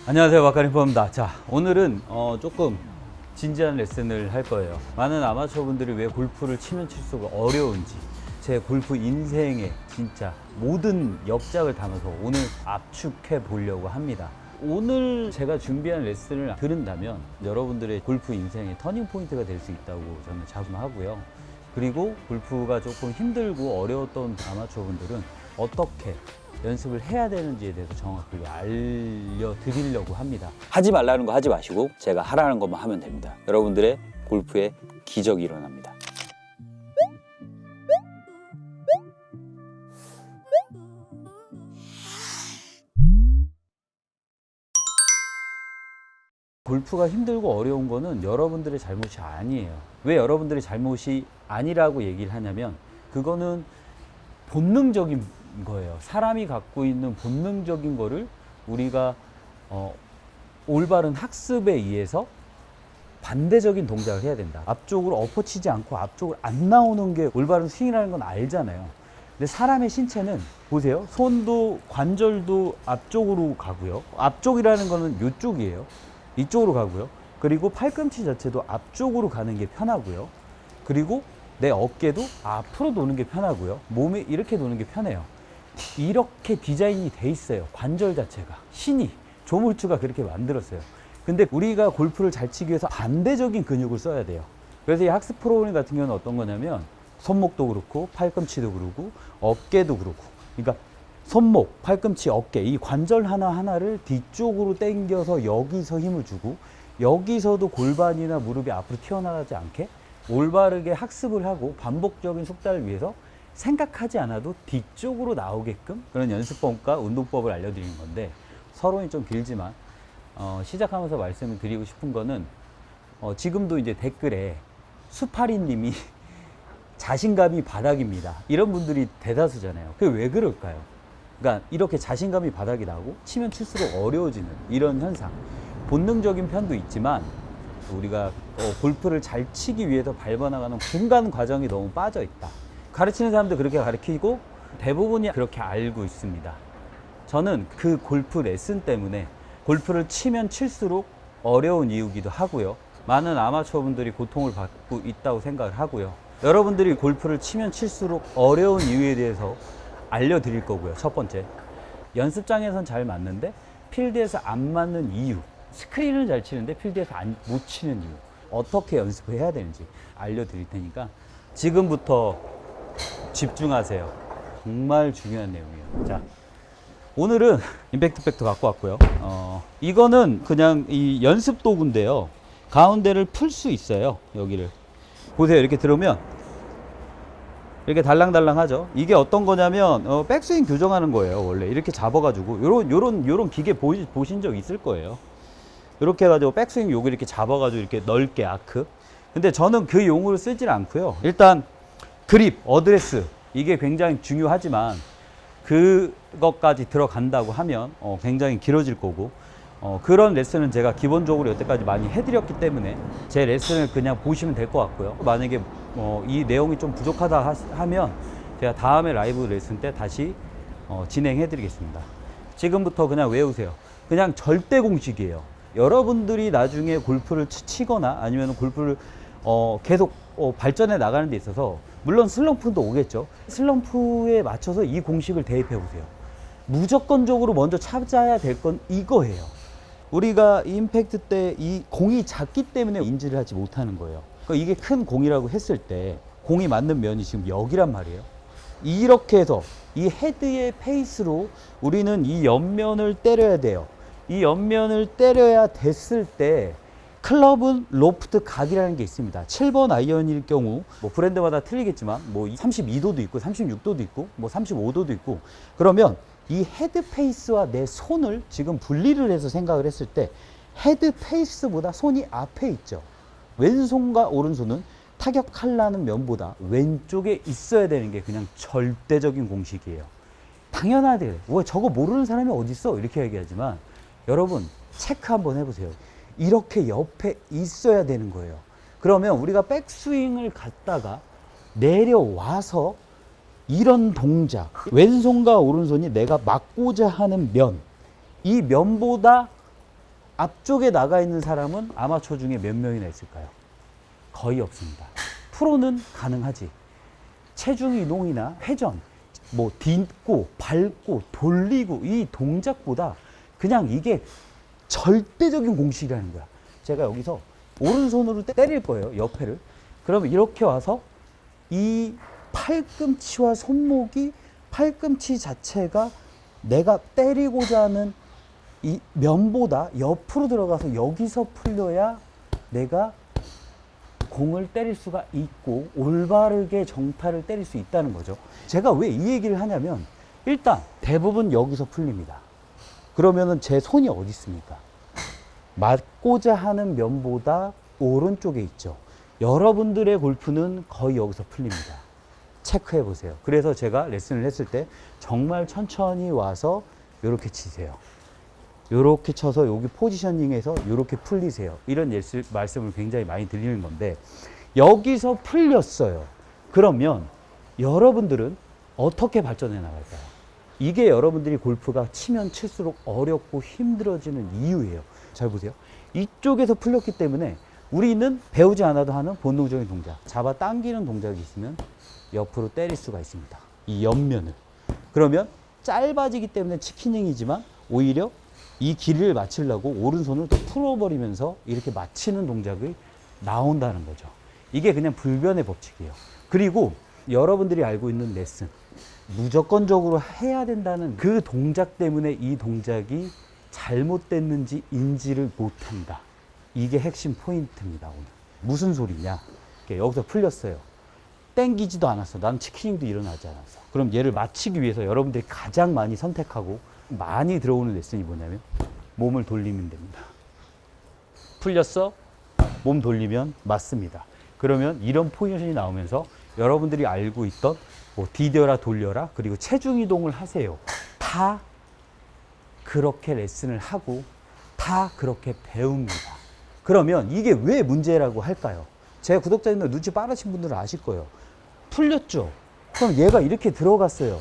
안녕하세요, 박가림퍼입니다. 자, 오늘은 조금 진지한 레슨을 할 거예요. 많은 아마추어 분들이 왜 골프를 치면 칠수록 어려운지, 제 골프 인생의 진짜 모든 역작을 담아서 오늘 압축해 보려고 합니다. 오늘 제가 준비한 레슨을 들은다면 여러분들의 골프 인생의 터닝 포인트가 될 수 있다고 저는 자부하고요. 그리고 골프가 조금 힘들고 어려웠던 아마추어 분들은 어떻게 연습을 해야 되는지에 대해서 정확하게 알려드리려고 합니다. 하지 말라는 거 하지 마시고 제가 하라는 것만 하면 됩니다. 여러분들의 골프에 기적이 일어납니다. 골프가 힘들고 어려운 거는 여러분들의 잘못이 아니에요. 왜 여러분들의 잘못이 아니라고 얘기를 하냐면 그거는 본능적인 거예요. 사람이 갖고 있는 본능적인 거를 우리가 올바른 학습에 의해서 반대적인 동작을 해야 된다. 앞쪽으로 엎어치지 않고 앞쪽으로 안 나오는 게 올바른 스윙이라는 건 알잖아요. 근데 사람의 신체는 보세요. 손도 관절도 앞쪽으로 가고요. 앞쪽이라는 거는 이쪽이에요. 이쪽으로 가고요. 그리고 팔꿈치 자체도 앞쪽으로 가는 게 편하고요. 그리고 내 어깨도 앞으로 도는 게 편하고요. 몸이 이렇게 도는 게 편해요. 이렇게 디자인이 돼 있어요. 관절 자체가. 신이, 조물주가 그렇게 만들었어요. 근데 우리가 골프를 잘 치기 위해서 반대적인 근육을 써야 돼요. 그래서 이 학습 프로그램 같은 경우는 어떤 거냐면 손목도 그렇고 팔꿈치도 그렇고 어깨도 그렇고, 그러니까 손목, 팔꿈치, 어깨 이 관절 하나하나를 뒤쪽으로 당겨서 여기서 힘을 주고 여기서도 골반이나 무릎이 앞으로 튀어나가지 않게 올바르게 학습을 하고 반복적인 숙달을 위해서 생각하지 않아도 뒤쪽으로 나오게끔 그런 연습법과 운동법을 알려드리는 건데, 서론이 좀 길지만 시작하면서 말씀을 드리고 싶은 거는 지금도 이제 댓글에 수파리님이 자신감이 바닥입니다, 이런 분들이 대다수잖아요. 그게 왜 그럴까요? 그러니까 이렇게 자신감이 바닥이 나고 치면 칠수록 어려워지는 이런 현상, 본능적인 편도 있지만 우리가 골프를 잘 치기 위해서 밟아나가는 중간 과정이 너무 빠져 있다. 가르치는 사람도 그렇게 가르치고 대부분이 그렇게 알고 있습니다. 저는 그 골프 레슨 때문에 골프를 치면 칠수록 어려운 이유기도 하고요. 많은 아마추어 분들이 고통을 받고 있다고 생각을 하고요. 여러분들이 골프를 치면 칠수록 어려운 이유에 대해서 알려드릴 거고요. 첫 번째, 연습장에선 잘 맞는데 필드에서 안 맞는 이유, 스크린을 잘 치는데 필드에서 못 치는 이유, 어떻게 연습을 해야 되는지 알려드릴 테니까 지금부터 집중하세요. 정말 중요한 내용이에요. 자, 오늘은 임팩트 팩터 갖고 왔고요. 이거는 그냥 이 연습 도구인데요. 가운데를 풀 수 있어요. 여기를 보세요. 이렇게 들으면 이렇게 달랑달랑 하죠. 이게 어떤 거냐면 백스윙 교정하는 거예요. 원래 이렇게 잡아가지고 요런 기계 보신 적 있을 거예요. 이렇게 해가지고 백스윙 여기 이렇게 잡아가지고 이렇게 넓게 아크. 근데 저는 그 용어를 쓰질 않고요. 일단 그립, 어드레스 이게 굉장히 중요하지만 그것까지 들어간다고 하면 굉장히 길어질 거고, 그런 레슨은 제가 기본적으로 여태까지 많이 해드렸기 때문에 제 레슨을 그냥 보시면 될 것 같고요. 만약에 이 내용이 좀 부족하다 하면 제가 다음에 라이브 레슨 때 다시 진행해 드리겠습니다. 지금부터 그냥 외우세요. 그냥 절대 공식이에요. 여러분들이 나중에 골프를 치거나 아니면 골프를 계속 발전해 나가는 데 있어서 물론 슬럼프도 오겠죠. 슬럼프에 맞춰서 이 공식을 대입해 보세요. 무조건적으로 먼저 찾아야 될 건 이거예요. 우리가 임팩트 때 이 공이 작기 때문에 인지를 하지 못하는 거예요. 그러니까 이게 큰 공이라고 했을 때 공이 맞는 면이 지금 여기란 말이에요. 이렇게 해서 이 헤드의 페이스로 우리는 이 옆면을 때려야 돼요. 이 옆면을 때려야 됐을 때 클럽은 로프트 각이라는 게 있습니다. 7번 아이언일 경우 뭐 브랜드마다 틀리겠지만 뭐 32도도 있고 36도도 있고 뭐 35도도 있고, 그러면 이 헤드 페이스와 내 손을 지금 분리를 해서 생각을 했을 때 헤드 페이스보다 손이 앞에 있죠. 왼손과 오른손은 타격하려는 면보다 왼쪽에 있어야 되는 게 그냥 절대적인 공식이에요. 당연하대. 왜 저거 모르는 사람이 어딨어? 이렇게 얘기하지만 여러분 체크 한번 해보세요. 이렇게 옆에 있어야 되는 거예요. 그러면 우리가 백스윙을 갔다가 내려와서 이런 동작, 왼손과 오른손이 내가 맞고자 하는 면, 이 면보다 앞쪽에 나가 있는 사람은 아마추어 중에 몇 명이나 있을까요? 거의 없습니다. 프로는 가능하지. 체중 이동이나 회전, 뭐 딛고 밟고 돌리고 이 동작보다 그냥 이게 절대적인 공식이라는 거야. 제가 여기서 오른손으로 때릴 거예요. 옆에를. 그러면 이렇게 와서 이 팔꿈치와 손목이 팔꿈치 자체가 내가 때리고자 하는 이 면보다 옆으로 들어가서 여기서 풀려야 내가 공을 때릴 수가 있고 올바르게 정타를 때릴 수 있다는 거죠. 제가 왜 이 얘기를 하냐면 일단 대부분 여기서 풀립니다. 그러면은 제 손이 어디 있습니까? 맞고자 하는 면보다 오른쪽에 있죠. 여러분들의 골프는 거의 여기서 풀립니다. 체크해 보세요. 그래서 제가 레슨을 했을 때 정말 천천히 와서 이렇게 치세요. 이렇게 쳐서 여기 포지셔닝해서 이렇게 풀리세요. 이런 말씀을 굉장히 많이 드리는 건데 여기서 풀렸어요. 그러면 여러분들은 어떻게 발전해 나갈까요? 이게 여러분들이 골프가 치면 칠수록 어렵고 힘들어지는 이유예요. 잘 보세요. 이쪽에서 풀렸기 때문에 우리는 배우지 않아도 하는 본능적인 동작, 잡아 당기는 동작이 있으면 옆으로 때릴 수가 있습니다. 이 옆면을. 그러면 짧아지기 때문에 치키닝이지만 오히려 이 길이를 맞추려고 오른손을 더 풀어버리면서 이렇게 맞히는 동작이 나온다는 거죠. 이게 그냥 불변의 법칙이에요. 그리고 여러분들이 알고 있는 레슨, 무조건적으로 해야 된다는 그 동작 때문에 이 동작이 잘못됐는지 인지를 못한다. 이게 핵심 포인트입니다. 오늘 무슨 소리냐? 여기서 풀렸어요. 땡기지도 않았어. 난 치킨도 일어나지 않았어. 그럼 얘를 맞추기 위해서 여러분들이 가장 많이 선택하고 많이 들어오는 레슨이 뭐냐면 몸을 돌리면 됩니다. 풀렸어? 몸 돌리면 맞습니다. 그러면 이런 포지션이 나오면서 여러분들이 알고 있던 뭐 디뎌라 돌려라 그리고 체중 이동을 하세요. 다 그렇게 레슨을 하고 다 그렇게 배웁니다. 그러면 이게 왜 문제라고 할까요? 제 구독자님들 눈치 빠르신 분들은 아실 거예요. 풀렸죠? 그럼 얘가 이렇게 들어갔어요.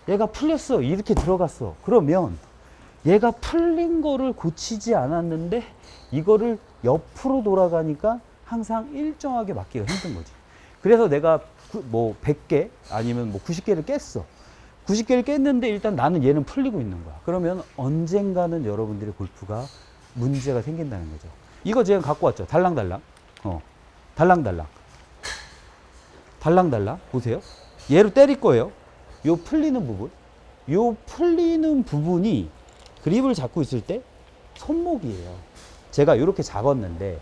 얘가 풀렸어. 이렇게 들어갔어. 그러면 얘가 풀린 거를 고치지 않았는데 이거를 옆으로 돌아가니까 항상 일정하게 맞기가 힘든 거지. 그래서 내가 뭐 100개 아니면 뭐 90개를 깼어. 90개를 깼는데 일단 나는 얘는 풀리고 있는 거야. 그러면 언젠가는 여러분들의 골프가 문제가 생긴다는 거죠. 이거 제가 갖고 왔죠. 달랑달랑. 달랑달랑. 달랑달랑. 보세요. 얘로 때릴 거예요. 요 풀리는 부분. 요 풀리는 부분이 그립을 잡고 있을 때 손목이에요. 제가 이렇게 잡았는데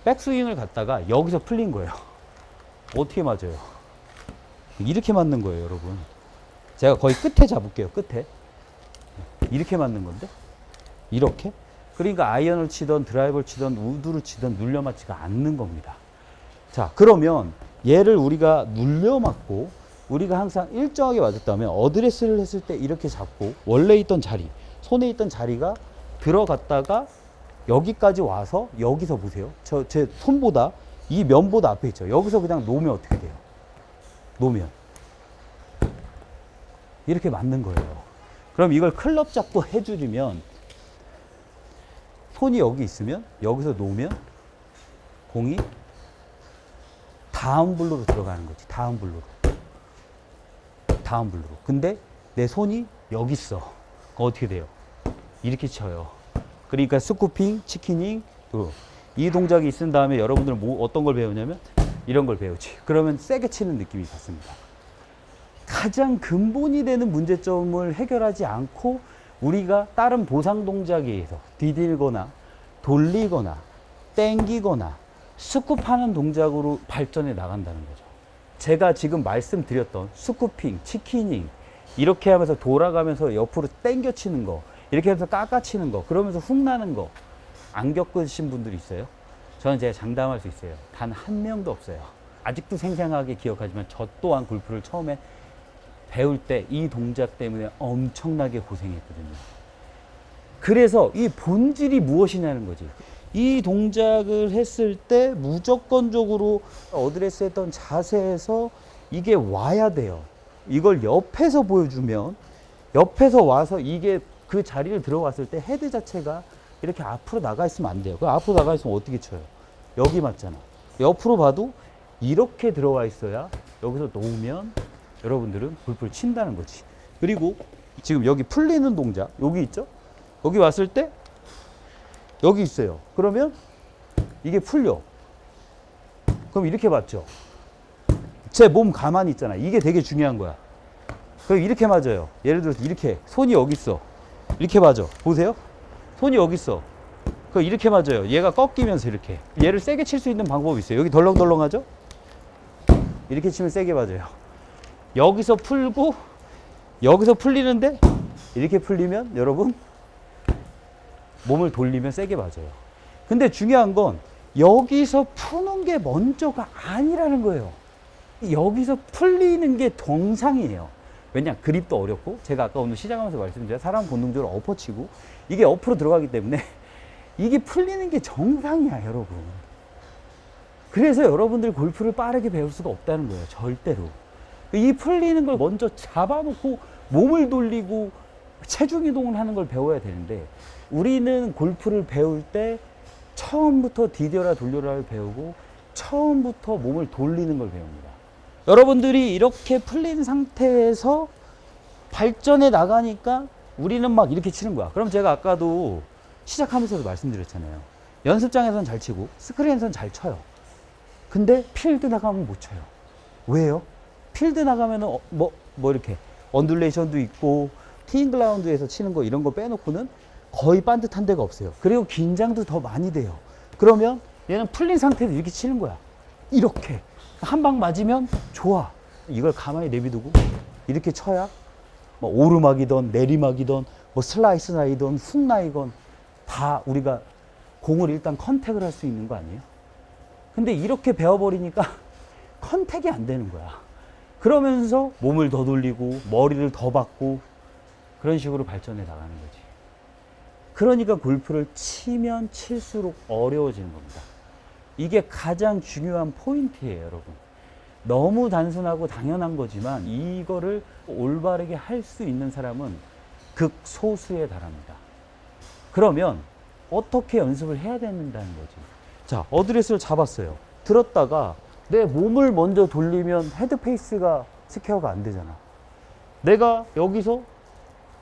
백스윙을 갔다가 여기서 풀린 거예요. 어떻게 맞아요? 이렇게 맞는 거예요, 여러분. 제가 거의 끝에 잡을게요, 끝에. 이렇게 맞는 건데? 이렇게? 그러니까 아이언을 치던 드라이버를 치던 우드를 치던 눌려 맞지가 않는 겁니다. 자, 그러면 얘를 우리가 눌려 맞고 우리가 항상 일정하게 맞았다면 어드레스를 했을 때 이렇게 잡고 원래 있던 자리, 손에 있던 자리가 들어갔다가 여기까지 와서 여기서 보세요. 제 손보다 이 면보다 앞에 있죠. 여기서 그냥 놓으면 어떻게 돼요? 놓으면 이렇게 맞는 거예요. 그럼 이걸 클럽 잡고 해주려면 손이 여기 있으면 여기서 놓으면 공이 다음 블루로 들어가는 거지. 다음 블루로. 다음 블루로. 근데 내 손이 여기 있어. 어떻게 돼요? 이렇게 쳐요. 그러니까 스쿠핑, 치키닝, 이 동작이 있은 다음에 여러분들은 어떤 걸 배우냐면 이런 걸 배우지. 그러면 세게 치는 느낌이 받습니다. 가장 근본이 되는 문제점을 해결하지 않고 우리가 다른 보상 동작에 의해서 디딜거나 돌리거나 땡기거나 스쿱하는 동작으로 발전해 나간다는 거죠. 제가 지금 말씀드렸던 스쿠핑, 치키닝 이렇게 하면서 돌아가면서 옆으로 땡겨 치는 거 이렇게 하면서 깎아 치는 거 그러면서 훅 나는 거 안 겪으신 분들이 있어요? 저는 제가 장담할 수 있어요. 단 한 명도 없어요. 아직도 생생하게 기억하지만 저 또한 골프를 처음에 배울 때 이 동작 때문에 엄청나게 고생했거든요. 그래서 이 본질이 무엇이냐는 거지. 이 동작을 했을 때 무조건적으로 어드레스 했던 자세에서 이게 와야 돼요. 이걸 옆에서 보여주면 옆에서 와서 이게 그 자리를 들어갔을 때 헤드 자체가 이렇게 앞으로 나가 있으면 안 돼요. 그 앞으로 나가 있으면 어떻게 쳐요? 여기 맞잖아. 옆으로 봐도 이렇게 들어와 있어야 여기서 놓으면 여러분들은 골프를 친다는 거지. 그리고 지금 여기 풀리는 동작, 여기 있죠? 여기 왔을 때 여기 있어요. 그러면 이게 풀려. 그럼 이렇게 맞죠? 제 몸 가만히 있잖아. 이게 되게 중요한 거야. 그럼 이렇게 맞아요. 예를 들어서 이렇게 손이 여기 있어. 이렇게 맞아. 보세요. 손이 여기 있어. 그럼 이렇게 맞아요. 얘가 꺾이면서 이렇게. 얘를 세게 칠 수 있는 방법이 있어요. 여기 덜렁덜렁하죠? 이렇게 치면 세게 맞아요. 여기서 풀고 여기서 풀리는데 이렇게 풀리면 여러분 몸을 돌리면 세게 맞아요. 근데 중요한 건 여기서 푸는 게 먼저가 아니라는 거예요. 여기서 풀리는 게 정상이에요. 왜냐? 그립도 어렵고 제가 아까 오늘 시작하면서 말씀드린 사람 본능적으로 엎어치고 이게 옆으로 들어가기 때문에 이게 풀리는 게 정상이야, 여러분. 그래서 여러분들 골프를 빠르게 배울 수가 없다는 거예요. 절대로. 이 풀리는 걸 먼저 잡아놓고 몸을 돌리고 체중 이동을 하는 걸 배워야 되는데 우리는 골프를 배울 때 처음부터 디뎌라 돌려라를 배우고 처음부터 몸을 돌리는 걸 배웁니다. 여러분들이 이렇게 풀린 상태에서 발전해 나가니까 우리는 막 이렇게 치는 거야. 그럼 제가 아까도 시작하면서도 말씀드렸잖아요. 연습장에서는 잘 치고 스크린에서는 잘 쳐요. 근데 필드 나가면 못 쳐요. 왜요? 필드 나가면은 뭐 이렇게 언듈레이션도 있고 티잉그라운드에서 치는 거 이런 거 빼놓고는 거의 반듯한 데가 없어요. 그리고 긴장도 더 많이 돼요. 그러면 얘는 풀린 상태에서 이렇게 치는 거야. 이렇게 한 방 맞으면 좋아. 이걸 가만히 내비두고 이렇게 쳐야 뭐 오르막이든 내리막이든 뭐 슬라이스나이든 훅나이건 다 우리가 공을 일단 컨택을 할 수 있는 거 아니에요? 근데 이렇게 배워버리니까 컨택이 안 되는 거야. 그러면서 몸을 더 돌리고 머리를 더 받고 그런 식으로 발전해 나가는 거지. 그러니까 골프를 치면 칠수록 어려워지는 겁니다. 이게 가장 중요한 포인트예요, 여러분. 너무 단순하고 당연한 거지만 이거를 올바르게 할 수 있는 사람은 극소수에 달합니다. 그러면 어떻게 연습을 해야 된다는 거지. 자, 어드레스를 잡았어요. 들었다가 내 몸을 먼저 돌리면 헤드페이스가 스퀘어가 안 되잖아. 내가 여기서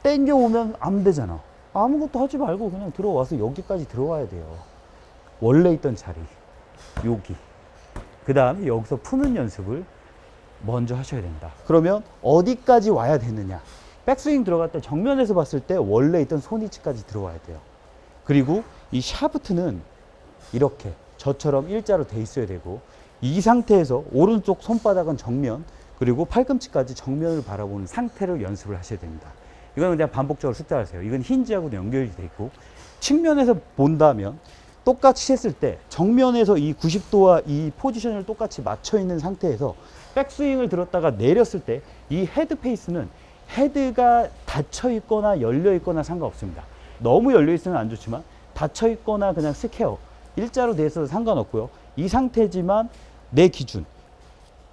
땡겨오면 안 되잖아. 아무것도 하지 말고 그냥 들어와서 여기까지 들어와야 돼요. 원래 있던 자리, 여기. 그 다음에 여기서 푸는 연습을 먼저 하셔야 된다. 그러면 어디까지 와야 되느냐? 백스윙 들어갈 때 정면에서 봤을 때 원래 있던 손위치까지 들어와야 돼요. 그리고 이 샤프트는 이렇게 저처럼 일자로 돼 있어야 되고 이 상태에서 오른쪽 손바닥은 정면 그리고 팔꿈치까지 정면을 바라보는 상태를 연습을 하셔야 됩니다. 이거는 그냥 반복적으로 숙달하세요. 이건 힌지하고도 연결이 돼 있고 측면에서 본다면 똑같이 했을 때 정면에서 이 90도와 이 포지션을 똑같이 맞춰 있는 상태에서 백스윙을 들었다가 내렸을 때 이 헤드 페이스는 헤드가 닫혀 있거나 열려 있거나 상관없습니다. 너무 열려 있으면 안 좋지만 닫혀 있거나 그냥 스퀘어 일자로 돼 있어도 상관없고요. 이 상태지만 내 기준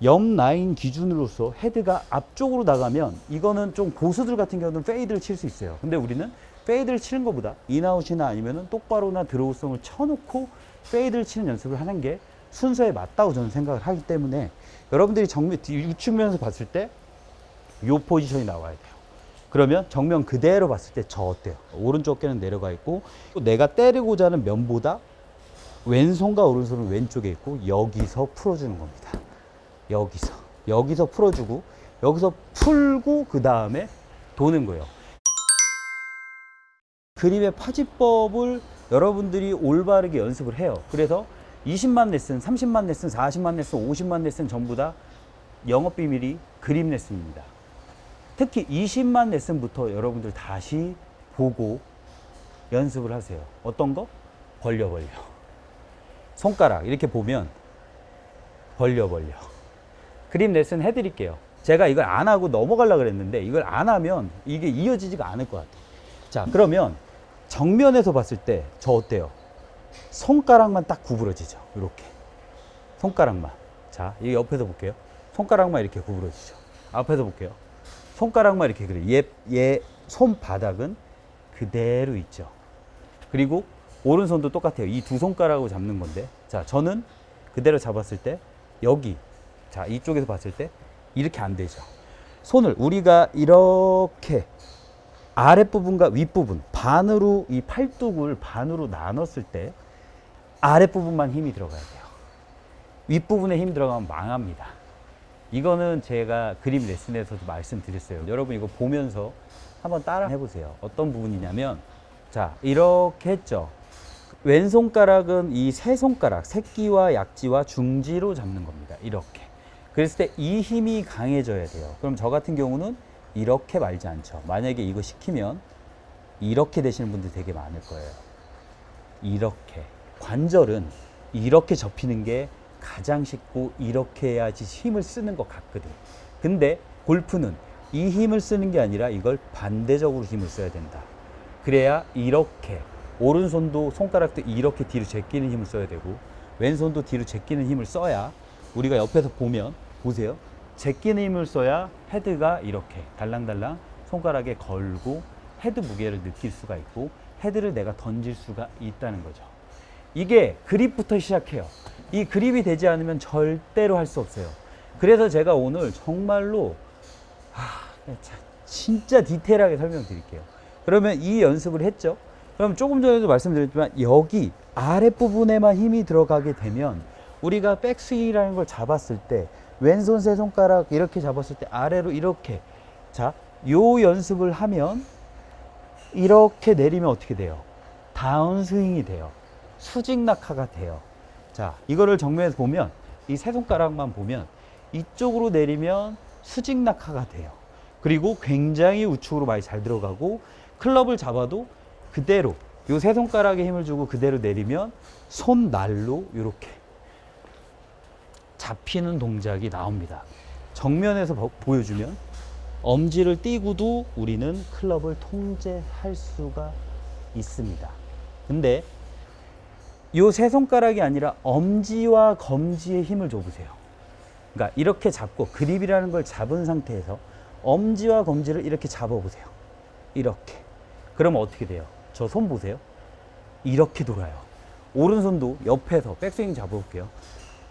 옆 라인 기준으로서 헤드가 앞쪽으로 나가면 이거는 좀 고수들 같은 경우는 페이드를 칠 수 있어요. 근데 우리는 페이드를 치는 것보다 인아웃이나 아니면은 똑바로나 드로우성을 쳐놓고 페이드를 치는 연습을 하는 게 순서에 맞다고 저는 생각을 하기 때문에 여러분들이 정면 우측면에서 봤을 때 이 포지션이 나와야 돼요. 그러면 정면 그대로 봤을 때 저 어때요? 오른쪽 어깨는 내려가 있고 또 내가 때리고자 하는 면보다 왼손과 오른손은 왼쪽에 있고 여기서 풀어주는 겁니다. 여기서 풀어주고 여기서 풀고 그 다음에 도는 거예요. 그립의 파지법을 여러분들이 올바르게 연습을 해요. 그래서 20만 레슨, 30만 레슨, 40만 레슨, 50만 레슨 전부 다 영업 비밀이 그립 레슨입니다. 특히 20만 레슨부터 여러분들 다시 보고 연습을 하세요. 어떤 거? 벌려. 손가락 이렇게 보면 벌려. 그립 레슨 해드릴게요. 제가 이걸 안 하고 넘어가려고 그랬는데 이걸 안 하면 이게 이어지지가 않을 것 같아요. 자, 그러면 정면에서 봤을 때 저 어때요? 손가락만 딱 구부러지죠. 이렇게. 손가락만. 자, 이 옆에서 볼게요. 손가락만 이렇게 구부러지죠. 앞에서 볼게요. 손가락만 이렇게 그래. 얘 손바닥은 그대로 있죠. 그리고 오른손도 똑같아요. 이 두 손가락으로 잡는 건데, 자, 저는 그대로 잡았을 때 여기, 자, 이쪽에서 봤을 때 이렇게 안 되죠. 손을 우리가 이렇게 아랫부분과 윗부분 반으로, 이 팔뚝을 반으로 나눴을 때 아랫부분만 힘이 들어가야 돼요. 윗부분에 힘 들어가면 망합니다. 이거는 제가 그림 레슨에서도 말씀드렸어요. 여러분 이거 보면서 한번 따라 해보세요. 어떤 부분이냐면, 자, 이렇게 했죠. 왼손가락은 이 세 손가락, 새끼와 약지와 중지로 잡는 겁니다. 이렇게. 그랬을 때 이 힘이 강해져야 돼요. 그럼 저 같은 경우는 이렇게 말지 않죠. 만약에 이거 시키면 이렇게 되시는 분들 되게 많을 거예요. 이렇게. 관절은 이렇게 접히는 게 가장 쉽고 이렇게 해야지 힘을 쓰는 것 같거든. 근데 골프는 이 힘을 쓰는 게 아니라 이걸 반대적으로 힘을 써야 된다. 그래야 이렇게, 오른손도 손가락도 이렇게 뒤로 제끼는 힘을 써야 되고 왼손도 뒤로 제끼는 힘을 써야, 우리가 옆에서 보면 보세요. 제끼는 힘을 써야 헤드가 이렇게 달랑달랑 손가락에 걸고 헤드 무게를 느낄 수가 있고 헤드를 내가 던질 수가 있다는 거죠. 이게 그립부터 시작해요. 이 그립이 되지 않으면 절대로 할 수 없어요. 그래서 제가 오늘 정말로 진짜 디테일하게 설명드릴게요. 그러면 이 연습을 했죠. 그럼 조금 전에도 말씀드렸지만 여기 아랫부분에만 힘이 들어가게 되면 우리가 백스윙이라는 걸 잡았을 때 왼손 세 손가락 이렇게 잡았을 때 아래로 이렇게, 자, 요 연습을 하면 이렇게 내리면 어떻게 돼요? 다운스윙이 돼요. 수직낙하가 돼요. 자, 이거를 정면에서 보면 이 세 손가락만 보면 이쪽으로 내리면 수직낙하가 돼요. 그리고 굉장히 우측으로 많이 잘 들어가고 클럽을 잡아도 그대로 요 세 손가락에 힘을 주고 그대로 내리면 손날로 이렇게 잡히는 동작이 나옵니다. 정면에서 보여주면 엄지를 띄고도 우리는 클럽을 통제할 수가 있습니다. 근데 요 세 손가락이 아니라 엄지와 검지에 힘을 줘보세요. 그러니까 이렇게 잡고 그립이라는 걸 잡은 상태에서 엄지와 검지를 이렇게 잡아보세요. 이렇게. 그러면 어떻게 돼요? 저 손 보세요. 이렇게 돌아요. 오른손도 옆에서 백스윙 잡아볼게요.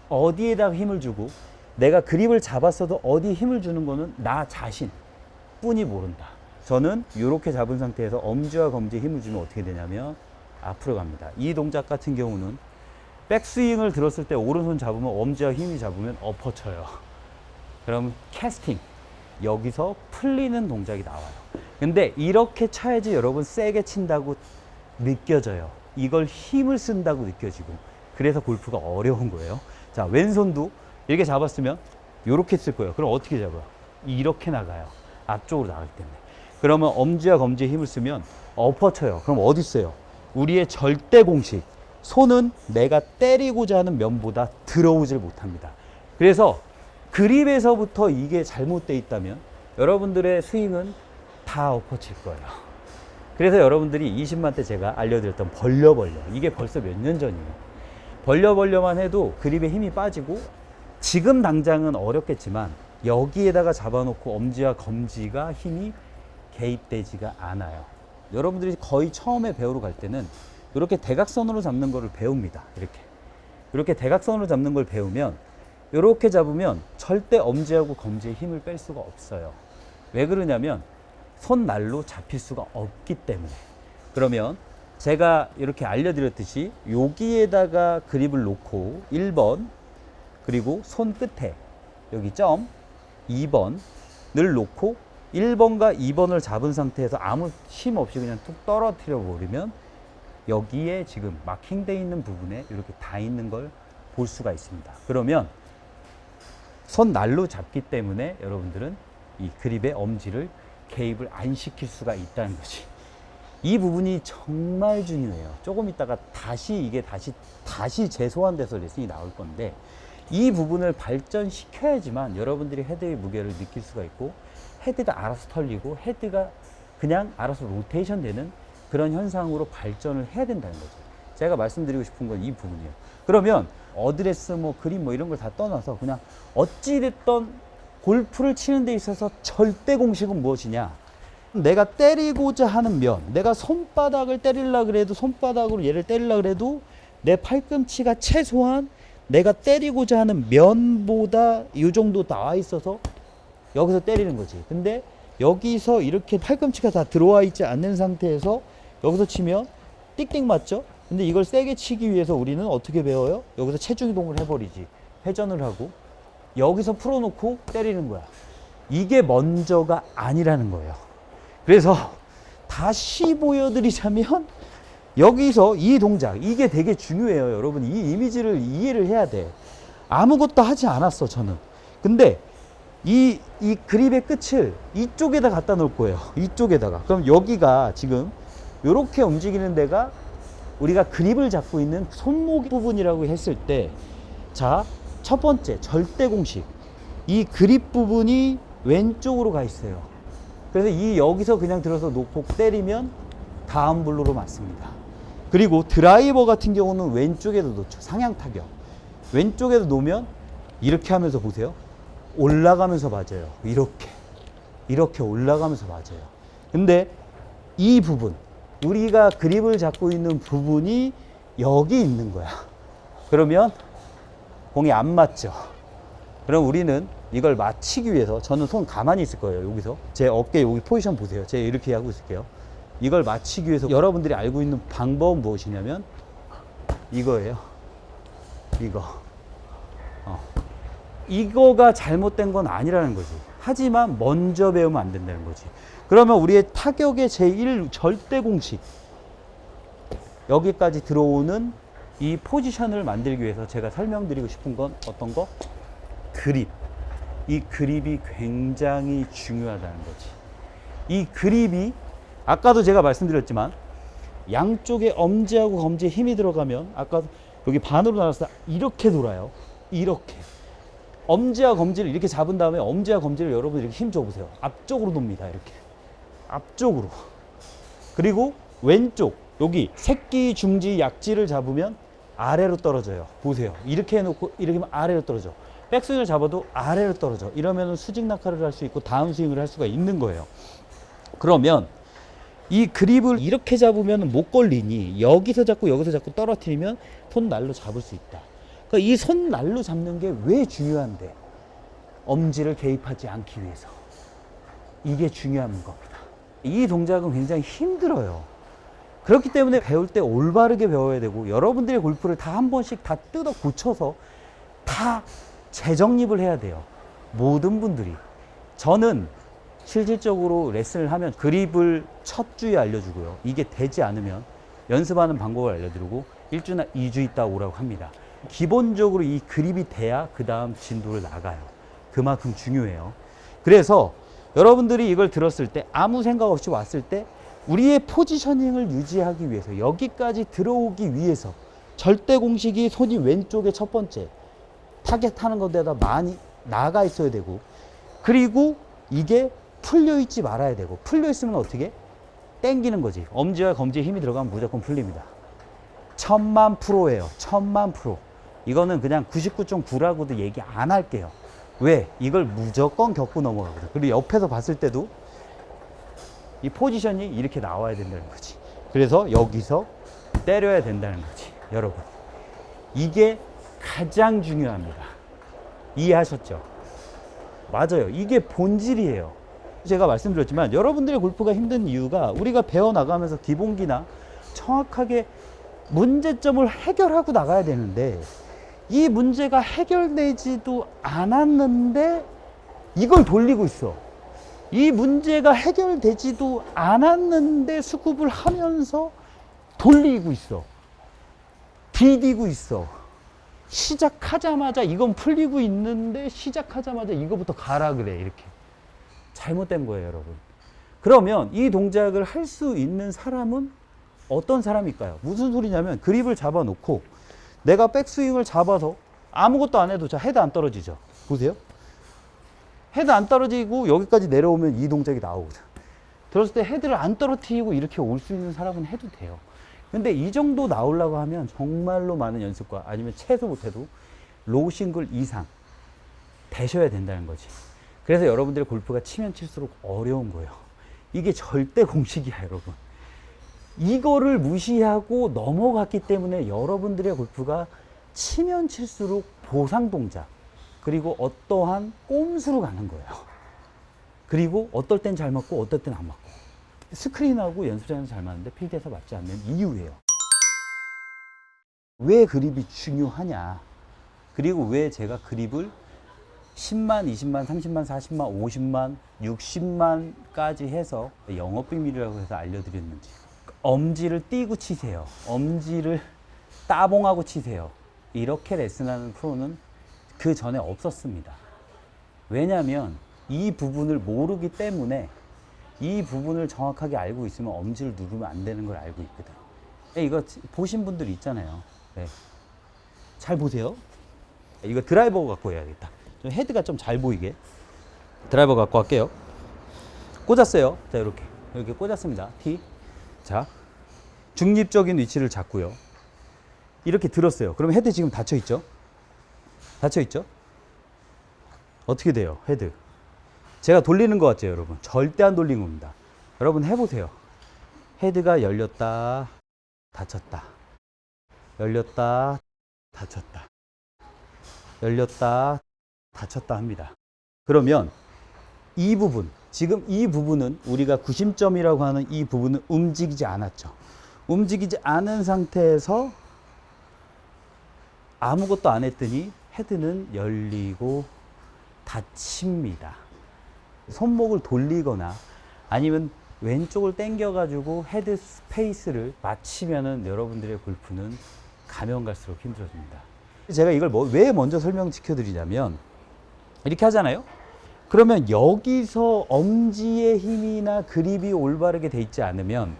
어디에다가 힘을 주고 내가 그립을 잡았어도 어디에 힘을 주는 거는 나 자신 뿐이 모른다. 저는 이렇게 잡은 상태에서 엄지와 검지에 힘을 주면 어떻게 되냐면 앞으로 갑니다. 이 동작 같은 경우는 백스윙을 들었을 때 오른손 잡으면 엄지와 힘이 잡으면 엎어쳐요. 그럼 캐스팅, 여기서 풀리는 동작이 나와요. 근데 이렇게 쳐야지 여러분 세게 친다고 느껴져요. 이걸 힘을 쓴다고 느껴지고, 그래서 골프가 어려운 거예요. 자, 왼손도 이렇게 잡았으면 이렇게 쓸 거예요. 그럼 어떻게 잡아요? 이렇게 나가요. 앞쪽으로 나가기 때문에. 그러면 엄지와 검지에 힘을 쓰면 엎어쳐요. 그럼 어디 있어요? 우리의 절대 공식, 손은 내가 때리고자 하는 면보다 들어오질 못합니다. 그래서 그립에서부터 이게 잘못되어 있다면 여러분들의 스윙은 다 엎어칠 거예요. 그래서 여러분들이 20만 때 제가 알려드렸던 벌려 이게 벌써 몇 년 전이에요. 벌려만 해도 그립에 힘이 빠지고, 지금 당장은 어렵겠지만 여기에다가 잡아놓고 엄지와 검지가 힘이 개입되지가 않아요. 여러분들이 거의 처음에 배우러 갈 때는 이렇게 대각선으로 잡는 거를 배웁니다. 이렇게 대각선으로 잡는 걸 배우면 이렇게 잡으면 절대 엄지하고 검지에 힘을 뺄 수가 없어요. 왜 그러냐면 손날로 잡힐 수가 없기 때문에. 그러면 제가 이렇게 알려드렸듯이 여기에다가 그립을 놓고 1번, 그리고 손 끝에 여기 점 2번을 놓고 1번과 2번을 잡은 상태에서 아무 힘 없이 그냥 뚝 떨어뜨려 버리면 여기에 지금 마킹되어 있는 부분에 이렇게 다 있는 걸 볼 수가 있습니다. 그러면 손 날로 잡기 때문에 여러분들은 이 그립의 엄지를 개입을 안 시킬 수가 있다는 거지. 이 부분이 정말 중요해요. 조금 있다가 다시 재소환돼서 레슨이 나올 건데, 이 부분을 발전시켜야지만 여러분들이 헤드의 무게를 느낄 수가 있고, 헤드가 알아서 털리고 헤드가 그냥 알아서 로테이션 되는 그런 현상으로 발전을 해야 된다는 거죠. 제가 말씀드리고 싶은 건 이 부분이에요. 그러면 어드레스 그림 이런 걸 다 떠나서 그냥 어찌됐던 골프를 치는 데 있어서 절대 공식은 무엇이냐? 내가 때리고자 하는 면, 내가 손바닥을 때리려 그래도 손바닥으로 얘를 때리려 그래도 내 팔꿈치가 최소한 내가 때리고자 하는 면보다 이 정도 나와 있어서 여기서 때리는 거지. 근데 여기서 이렇게 팔꿈치가 다 들어와 있지 않는 상태에서 여기서 치면 띡띡 맞죠? 근데 이걸 세게 치기 위해서 우리는 어떻게 배워요? 여기서 체중 이동을 해버리지. 회전을 하고 여기서 풀어놓고 때리는 거야. 이게 먼저가 아니라는 거예요. 그래서 다시 보여드리자면 여기서 이 동작, 이게 되게 중요해요. 여러분 이 이미지를 이해를 해야 돼. 아무것도 하지 않았어 저는. 근데 이 그립의 끝을 이쪽에다 갖다 놓을 거예요. 이쪽에다가. 그럼 여기가 지금 이렇게 움직이는 데가 우리가 그립을 잡고 있는 손목 부분이라고 했을 때, 자, 첫 번째 절대 공식. 이 그립 부분이 왼쪽으로 가 있어요. 그래서 여기서 그냥 들어서 놓고 때리면 다음 블로로 맞습니다. 그리고 드라이버 같은 경우는 왼쪽에도 놓죠. 상향 타격. 왼쪽에도 놓으면 이렇게 하면서 보세요. 올라가면서 맞아요. 이렇게 올라가면서 맞아요. 근데 이 부분, 우리가 그립을 잡고 있는 부분이 여기 있는 거야. 그러면 공이 안 맞죠. 그럼 우리는 이걸 맞히기 위해서, 저는 손 가만히 있을 거예요. 여기서 제 어깨 여기 포지션 보세요. 제가 이렇게 하고 있을게요. 이걸 맞히기 위해서 여러분들이 알고 있는 방법은 무엇이냐면 이거예요. 이거가 잘못된 건 아니라는 거지. 하지만 먼저 배우면 안 된다는 거지. 그러면 우리의 타격의 제1 절대 공식, 여기까지 들어오는 이 포지션을 만들기 위해서 제가 설명드리고 싶은 건 어떤 거? 그립. 이 그립이 굉장히 중요하다는 거지. 이 그립이 아까도 제가 말씀드렸지만 양쪽에 엄지하고 검지에 힘이 들어가면, 아까 여기 반으로 나눴을 때 이렇게 돌아요. 이렇게. 엄지와 검지를 이렇게 잡은 다음에 엄지와 검지를 여러분 이렇게 힘 줘보세요. 앞쪽으로 돕니다. 이렇게. 앞쪽으로. 그리고 왼쪽, 여기 새끼, 중지, 약지를 잡으면 아래로 떨어져요. 보세요. 이렇게 해놓고 이렇게 하면 아래로 떨어져. 백스윙을 잡아도 아래로 떨어져. 이러면 수직 낙하를 할 수 있고 다운 스윙을 할 수가 있는 거예요. 그러면 이 그립을 이렇게 잡으면 못 걸리니 여기서 잡고 여기서 잡고 떨어뜨리면 손 날로 잡을 수 있다. 그러니까 이 손 날로 잡는 게 왜 중요한데? 엄지를 개입하지 않기 위해서. 이게 중요한 겁니다. 이 동작은 굉장히 힘들어요. 그렇기 때문에 배울 때 올바르게 배워야 되고, 여러분들의 골프를 다 한 번씩 다 뜯어 고쳐서 다 재정립을 해야 돼요. 모든 분들이. 저는 실질적으로 레슨을 하면 그립을 첫 주에 알려주고요. 이게 되지 않으면 연습하는 방법을 알려드리고 1주나 2주 있다 오라고 합니다. 기본적으로 이 그립이 돼야 그 다음 진도를 나가요. 그만큼 중요해요. 그래서 여러분들이 이걸 들었을 때 아무 생각 없이 왔을 때 우리의 포지셔닝을 유지하기 위해서, 여기까지 들어오기 위해서 절대 공식이 손이 왼쪽에 첫 번째 타겟하는 것에다 많이 나가 있어야 되고, 그리고 이게 풀려 있지 말아야 되고, 풀려 있으면 어떻게? 땡기는 거지. 엄지와 검지에 힘이 들어가면 무조건 풀립니다. 1000,000%예요. 1000,000%. 이거는 그냥 99.9라고도 얘기 안 할게요. 왜? 이걸 무조건 겪고 넘어가거든. 그리고 옆에서 봤을 때도 이 포지션이 이렇게 나와야 된다는 거지. 그래서 여기서 때려야 된다는 거지. 여러분, 이게 가장 중요합니다. 이해하셨죠? 맞아요. 이게 본질이에요. 제가 말씀드렸지만 여러분들의 골프가 힘든 이유가, 우리가 배워나가면서 기본기나 정확하게 문제점을 해결하고 나가야 되는데, 이 문제가 해결되지도 않았는데 이걸 돌리고 있어. 이 문제가 해결되지도 않았는데 스쿱을 하면서 돌리고 있어. 디디고 있어. 시작하자마자 이건 풀리고 있는데 시작하자마자 이거부터 가라 그래. 이렇게. 잘못된 거예요, 여러분. 그러면 이 동작을 할 수 있는 사람은 어떤 사람일까요? 무슨 소리냐면, 그립을 잡아놓고 내가 백스윙을 잡아서 아무것도 안 해도 자 헤드 안 떨어지죠. 보세요. 헤드 안 떨어지고 여기까지 내려오면 이 동작이 나오거든. 들었을 때 헤드를 안 떨어뜨리고 이렇게 올 수 있는 사람은 해도 돼요. 근데 이 정도 나오려고 하면 정말로 많은 연습과, 아니면 최소 못해도 로우 싱글 이상 되셔야 된다는 거지. 그래서 여러분들의 골프가 치면 칠수록 어려운 거예요. 이게 절대 공식이야, 여러분. 이거를 무시하고 넘어갔기 때문에 여러분들의 골프가 치면 칠수록 보상 동작, 그리고 어떠한 꼼수로 가는 거예요. 그리고 어떨 땐 잘 맞고 어떨 땐 안 맞고. 스크린하고 연습장에서 잘 맞는데 필드에서 맞지 않는 이유예요. 왜 그립이 중요하냐. 그리고 왜 제가 그립을 10만, 20만, 30만, 40만, 50만, 60만까지 해서 영업비밀이라고 해서 알려드렸는지. 엄지를 띄고 치세요. 엄지를 따봉하고 치세요. 이렇게 레슨하는 프로는 그 전에 없었습니다. 왜냐하면 이 부분을 모르기 때문에, 이 부분을 정확하게 알고 있으면 엄지를 누르면 안 되는 걸 알고 있거든. 이거 보신 분들 있잖아요. 네. 잘 보세요. 이거 드라이버 갖고 해야겠다. 좀 헤드가 좀 잘 보이게 드라이버 갖고 할게요. 꽂았어요. 자, 이렇게 꽂았습니다. T. 자, 중립적인 위치를 잡고요. 이렇게 들었어요. 그럼 헤드 지금 닫혀 있죠? 닫혀 있죠? 어떻게 돼요? 헤드. 제가 돌리는 것 같죠, 여러분? 절대 안 돌린 겁니다. 여러분 해보세요. 헤드가 열렸다, 닫혔다. 열렸다, 닫혔다. 열렸다, 닫혔다 합니다. 그러면 이 부분, 지금 이 부분은 우리가 구심점이라고 하는 이 부분은 움직이지 않았죠. 움직이지 않은 상태에서 아무것도 안 했더니 헤드는 열리고 닫힙니다. 손목을 돌리거나 아니면 왼쪽을 당겨 가지고 헤드 스페이스를 맞추면은 여러분들의 골프는 가면 갈수록 힘들어집니다. 제가 이걸 왜 먼저 설명시켜 드리냐면, 이렇게 하잖아요. 그러면 여기서 엄지의 힘이나 그립이 올바르게 돼 있지 않으면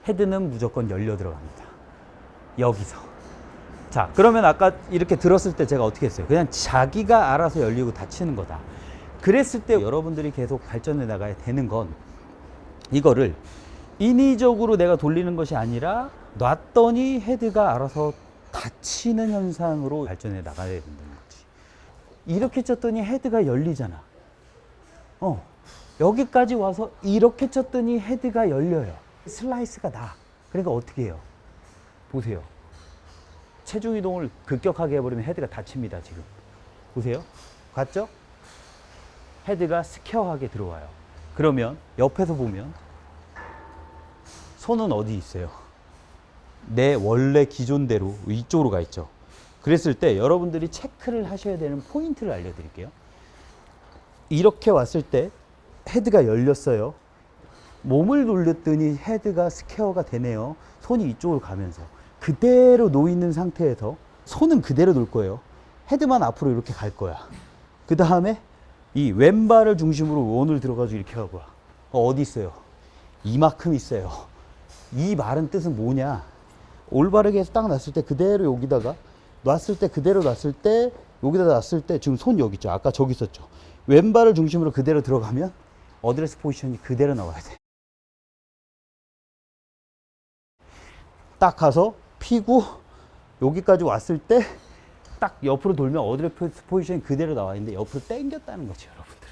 헤드는 무조건 열려 들어갑니다. 여기서. 자, 그러면 아까 이렇게 들었을 때 제가 어떻게 했어요? 그냥 자기가 알아서 열리고 닫히는 거다. 그랬을 때 여러분들이 계속 발전해 나가야 되는 건, 이거를 인위적으로 내가 돌리는 것이 아니라 놨더니 헤드가 알아서 닫히는 현상으로 발전해 나가야 된다는 거지. 이렇게 쳤더니 헤드가 열리잖아. 여기까지 와서 이렇게 쳤더니 헤드가 열려요. 슬라이스가 나. 그러니까 어떻게 해요? 보세요. 체중 이동을 급격하게 해버리면 헤드가 닫힙니다, 지금. 보세요. 갔죠? 헤드가 스퀘어하게 들어와요. 그러면 옆에서 보면 손은 어디 있어요? 내 원래 기존대로 이쪽으로 가 있죠. 그랬을 때 여러분들이 체크를 하셔야 되는 포인트를 알려드릴게요. 이렇게 왔을 때 헤드가 열렸어요. 몸을 돌렸더니 헤드가 스퀘어가 되네요. 손이 이쪽으로 가면서 그대로 놓이는 상태에서 손은 그대로 놓을 거예요. 헤드만 앞으로 이렇게 갈 거야. 그 다음에 이 왼발을 중심으로 원을 들어가지고 이렇게 하고 와. 어디 있어요? 이만큼 있어요. 이 말은 뜻은 뭐냐? 올바르게 해서 딱 놨을 때 그대로 여기다가 놨을 때 그대로 놨을 때 여기다 놨을 때 지금 손 여기 있죠. 아까 저기 있었죠. 왼발을 중심으로 그대로 들어가면 어드레스 포지션이 그대로 나와야 돼. 딱 가서 피고 여기까지 왔을 때 딱 옆으로 돌면 어드레스 포지션이 그대로 나와 있는데 옆으로 당겼다는 거죠, 여러분들.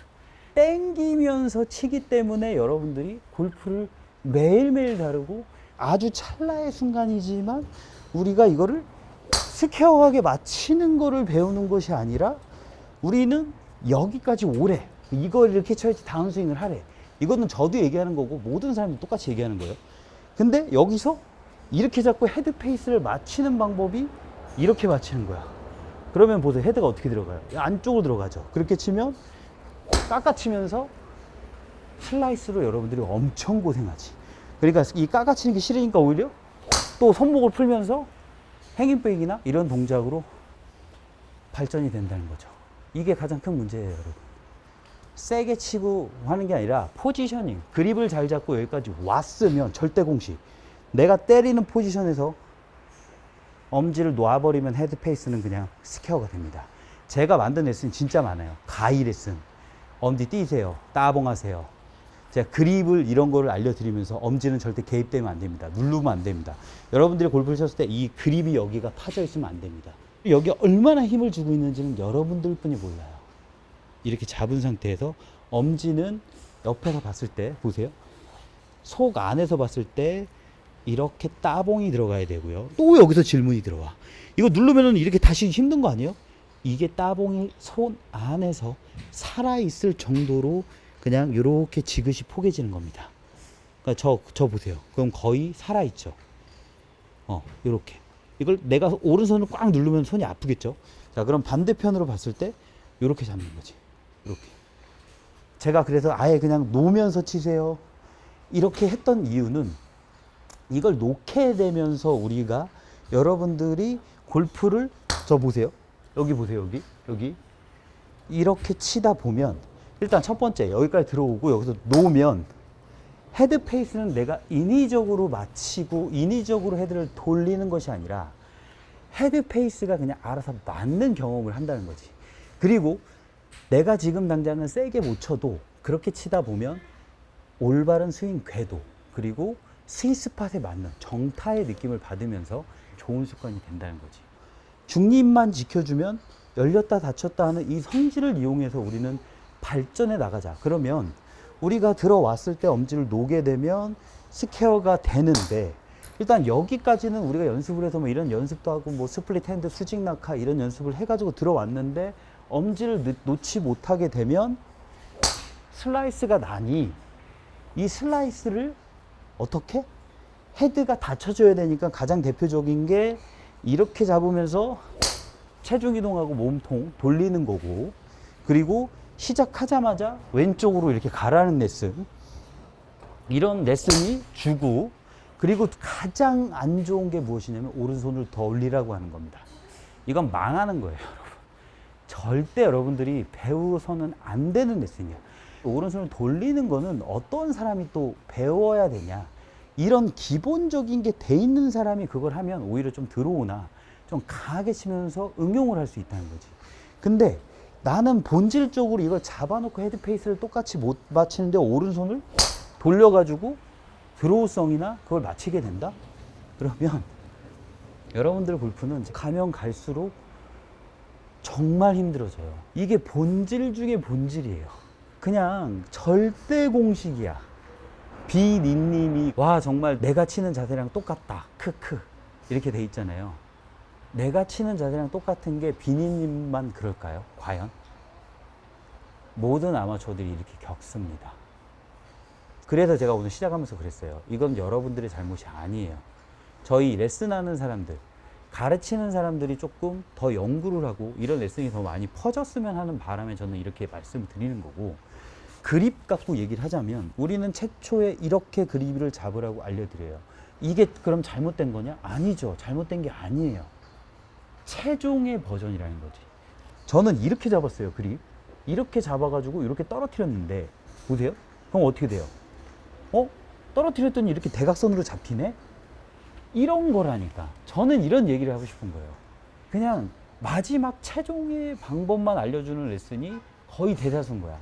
당기면서 치기 때문에 여러분들이 골프를 매일매일 다르고 아주 찰나의 순간이지만 우리가 이거를 스퀘어하게 맞히는 거를 배우는 것이 아니라 우리는 여기까지 오래 이걸 이렇게 쳐야지 다운스윙을 하래. 이거는 저도 얘기하는 거고 모든 사람이 똑같이 얘기하는 거예요. 근데 여기서 이렇게 잡고 헤드 페이스를 맞추는 방법이 이렇게 맞추는 거야. 그러면 보세요. 헤드가 어떻게 들어가요? 안쪽으로 들어가죠. 그렇게 치면 깎아치면서 슬라이스로 여러분들이 엄청 고생하지. 그러니까 이 깎아치는 게 싫으니까 오히려 또 손목을 풀면서 행인백이나 이런 동작으로 발전이 된다는 거죠. 이게 가장 큰 문제예요, 여러분. 세게 치고 하는 게 아니라 포지셔닝, 그립을 잘 잡고 여기까지 왔으면 절대 공식. 내가 때리는 포지션에서 엄지를 놓아버리면 헤드 페이스는 그냥 스퀘어가 됩니다. 제가 만든 레슨 진짜 많아요. 가위 레슨, 엄지 띄세요, 따봉하세요. 제가 그립을 이런 거를 알려드리면서 엄지는 절대 개입되면 안 됩니다. 누르면 안 됩니다. 여러분들이 골프를 쳤을 때 이 그립이 여기가 파져 있으면 안 됩니다. 여기 얼마나 힘을 주고 있는지는 여러분들 뿐이 몰라요. 이렇게 잡은 상태에서 엄지는 옆에서 봤을 때 보세요. 속 안에서 봤을 때 이렇게 따봉이 들어가야 되고요. 또 여기서 질문이 들어와. 이거 누르면은 이렇게 다시 힘든 거 아니에요? 이게 따봉이 손 안에서 살아있을 정도로 그냥 이렇게 지그시 포개지는 겁니다. 그러니까 저 보세요. 그럼 거의 살아있죠. 이렇게. 이걸 내가 오른손을 꽉 누르면 손이 아프겠죠. 자, 그럼 반대편으로 봤을 때 이렇게 잡는 거지. 이렇게. 제가 그래서 아예 그냥 놓으면서 치세요. 이렇게 했던 이유는 이걸 놓게 되면서 우리가 여러분들이 골프를 저 보세요. 여기 보세요. 여기. 이렇게 치다 보면 일단 첫 번째 여기까지 들어오고 여기서 놓으면 헤드 페이스는 내가 인위적으로 맞히고 인위적으로 헤드를 돌리는 것이 아니라 헤드 페이스가 그냥 알아서 맞는 경험을 한다는 거지. 그리고 내가 지금 당장은 세게 못 쳐도 그렇게 치다 보면 올바른 스윙 궤도 그리고 스윙 스팟에 맞는 정타의 느낌을 받으면서 좋은 습관이 된다는 거지. 중립만 지켜주면 열렸다 닫혔다 하는 이 성질을 이용해서 우리는 발전해 나가자. 그러면 우리가 들어왔을 때 엄지를 놓게 되면 스퀘어가 되는데 일단 여기까지는 우리가 연습을 해서 뭐 이런 연습도 하고 뭐 스플릿 핸드 수직 낙하 이런 연습을 해가지고 들어왔는데 엄지를 놓지 못하게 되면 슬라이스가 나니 이 슬라이스를 어떻게? 헤드가 닫혀줘야 되니까 가장 대표적인 게 이렇게 잡으면서 체중 이동하고 몸통 돌리는 거고 그리고 시작하자마자 왼쪽으로 이렇게 가라는 레슨 이런 레슨이 주고 그리고 가장 안 좋은 게 무엇이냐면 오른손을 더 올리라고 하는 겁니다. 이건 망하는 거예요, 여러분. 절대 여러분들이 배워서는 안 되는 레슨이에요. 오른손을 돌리는 거는 어떤 사람이 또 배워야 되냐. 이런 기본적인 게 돼 있는 사람이 그걸 하면 오히려 좀 들어오나 좀 강하게 치면서 응용을 할 수 있다는 거지. 근데 나는 본질적으로 이걸 잡아놓고 헤드 페이스를 똑같이 못 맞히는데 오른손을 돌려가지고 드로우성이나 그걸 맞히게 된다? 그러면 여러분들 골프는 가면 갈수록 정말 힘들어져요. 이게 본질 중에 본질이에요. 그냥 절대 공식이야. 비니님이 와 정말 내가 치는 자세랑 똑같다. 크크 이렇게 돼 있잖아요. 내가 치는 자세랑 똑같은 게 비니님만 그럴까요? 과연? 모든 아마추어들이 이렇게 겪습니다. 그래서 제가 오늘 시작하면서 그랬어요. 이건 여러분들의 잘못이 아니에요. 저희 레슨하는 사람들, 가르치는 사람들이 조금 더 연구를 하고 이런 레슨이 더 많이 퍼졌으면 하는 바람에 저는 이렇게 말씀을 드리는 거고 그립 갖고 얘기를 하자면 우리는 최초에 이렇게 그립을 잡으라고 알려드려요. 이게 그럼 잘못된 거냐? 아니죠. 잘못된 게 아니에요. 최종의 버전이라는 거지. 저는 이렇게 잡았어요. 그립. 이렇게 잡아가지고 이렇게 떨어뜨렸는데 보세요. 그럼 어떻게 돼요? 떨어뜨렸더니 이렇게 대각선으로 잡히네? 이런 거라니까. 저는 이런 얘기를 하고 싶은 거예요. 그냥 마지막 최종의 방법만 알려주는 레슨이 거의 대다수인 거야.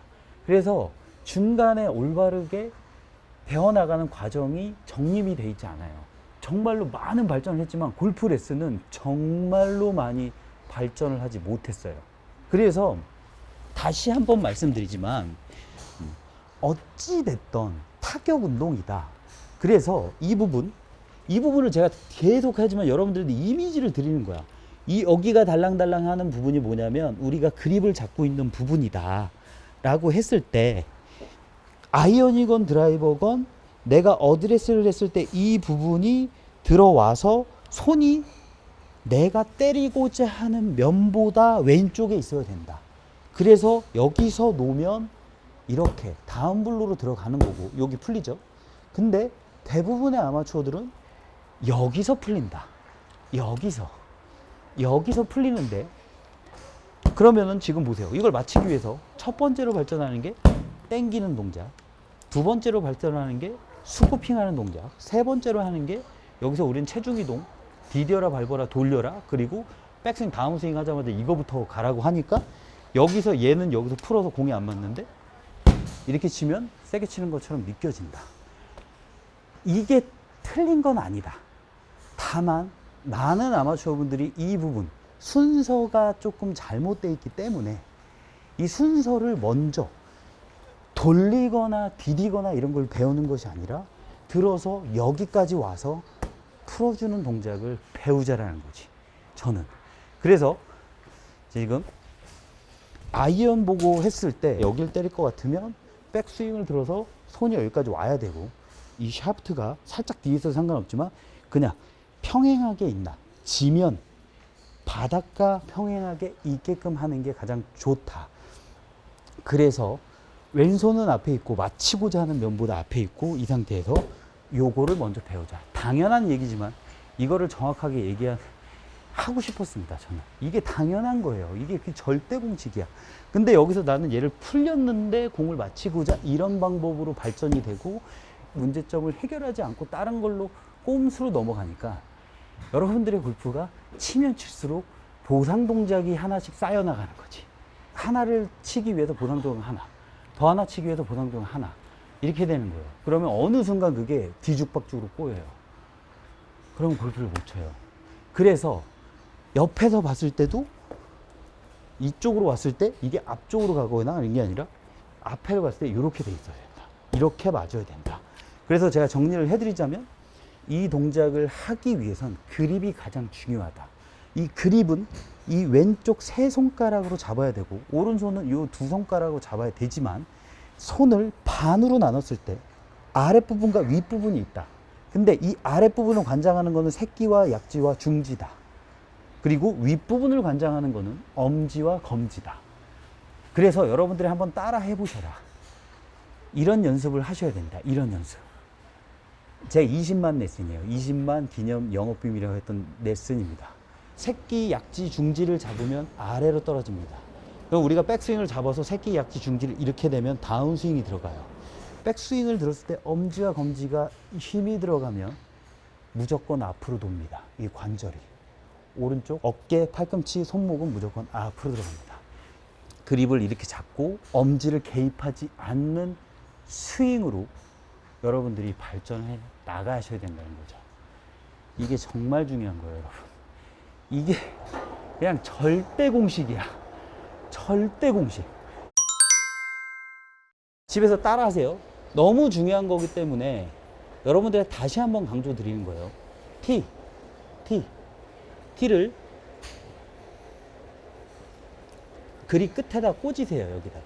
그래서 중간에 올바르게 배워나가는 과정이 정립이 돼 있지 않아요. 정말로 많은 발전을 했지만 골프 레슨은 정말로 많이 발전을 하지 못했어요. 그래서 다시 한번 말씀드리지만 어찌됐던 타격 운동이다. 그래서 이 부분을 제가 계속 하지만 여러분들한테 이미지를 드리는 거야. 이 여기가 달랑달랑 하는 부분이 뭐냐면 우리가 그립을 잡고 있는 부분이다 라고 했을 때 아이언이건 드라이버건 내가 어드레스를 했을 때 이 부분이 들어와서 손이 내가 때리고자 하는 면보다 왼쪽에 있어야 된다. 그래서 여기서 놓으면 이렇게 다운블로로 들어가는 거고 여기 풀리죠. 근데 대부분의 아마추어들은 여기서 풀린다. 여기서 풀리는데 그러면은 지금 보세요. 이걸 맞추기 위해서 첫 번째로 발전하는 게 땡기는 동작, 두 번째로 발전하는 게 스쿠핑하는 동작, 세 번째로 하는 게 여기서 우리는 체중 이동, 디뎌라 밟아라 돌려라 그리고 백스윙 다운스윙 하자마자 이거부터 가라고 하니까 여기서 얘는 여기서 풀어서 공이 안 맞는데 이렇게 치면 세게 치는 것처럼 느껴진다. 이게 틀린 건 아니다. 다만 많은 아마추어분들이 이 부분 순서가 조금 잘못되어 있기 때문에 이 순서를 먼저 돌리거나 디디거나 이런 걸 배우는 것이 아니라 들어서 여기까지 와서 풀어주는 동작을 배우자라는 거지. 저는. 그래서 지금 아이언 보고 했을 때 여길 때릴 것 같으면 백스윙을 들어서 손이 여기까지 와야 되고, 이 샤프트가 살짝 뒤에 있어도 상관없지만 그냥 평행하게 있나, 지면 바닥과 평행하게 있게끔 하는 게 가장 좋다. 그래서 왼손은 앞에 있고 맞히고자 하는 면보다 앞에 있고, 이 상태에서 요거를 먼저 배우자. 당연한 얘기지만 이거를 정확하게 하고 싶었습니다. 저는 이게 당연한 거예요. 이게 그 절대 공식이야. 근데 여기서 나는 얘를 풀렸는데 공을 맞히고자 이런 방법으로 발전이 되고 문제점을 해결하지 않고 다른 걸로 꼼수로 넘어가니까 여러분들의 골프가 치면 칠수록 보상 동작이 하나씩 쌓여 나가는 거지. 하나를 치기 위해서 보상 동작 하나, 더 하나 치기 위해서 보상 동작 하나, 이렇게 되는 거예요. 그러면 어느 순간 그게 뒤죽박죽으로 꼬여요. 그러면 골프를 못 쳐요. 그래서 옆에서 봤을 때도 이쪽으로 왔을 때 이게 앞쪽으로 가거나 이런 게 아니라 앞에를 봤을 때 이렇게 돼 있어야 된다. 이렇게 맞아야 된다. 그래서 제가 정리를 해드리자면 이 동작을 하기 위해선 그립이 가장 중요하다. 이 그립은 이 왼쪽 세 손가락으로 잡아야 되고 오른손은 이 두 손가락으로 잡아야 되지만 손을 반으로 나눴을 때 아랫부분과 윗부분이 있다. 근데 이 아랫부분을 관장하는 거는 새끼와 약지와 중지다. 그리고 윗부분을 관장하는 거는 엄지와 검지다. 그래서 여러분들이 한번 따라 해보셔라. 이런 연습을 하셔야 된다. 이런 연습. 제 20만 레슨이에요. 20만 기념 영업비밀이라고 했던 레슨입니다. 새끼, 약지, 중지를 잡으면 아래로 떨어집니다. 그럼 우리가 백스윙을 잡아서 새끼, 약지, 중지를 이렇게 되면 다운스윙이 들어가요. 백스윙을 들었을 때 엄지와 검지가 힘이 들어가면 무조건 앞으로 돕니다. 이 관절이. 오른쪽 어깨, 팔꿈치, 손목은 무조건 앞으로 들어갑니다. 그립을 이렇게 잡고 엄지를 개입하지 않는 스윙으로 여러분들이 발전해 나가셔야 된다는 거죠. 이게 정말 중요한 거예요, 여러분. 이게 그냥 절대 공식이야. 절대 공식. 집에서 따라 하세요. 너무 중요한 거기 때문에 여러분들한테 다시 한번 강조 드리는 거예요. 티를 그립 끝에다 꽂으세요. 여기다가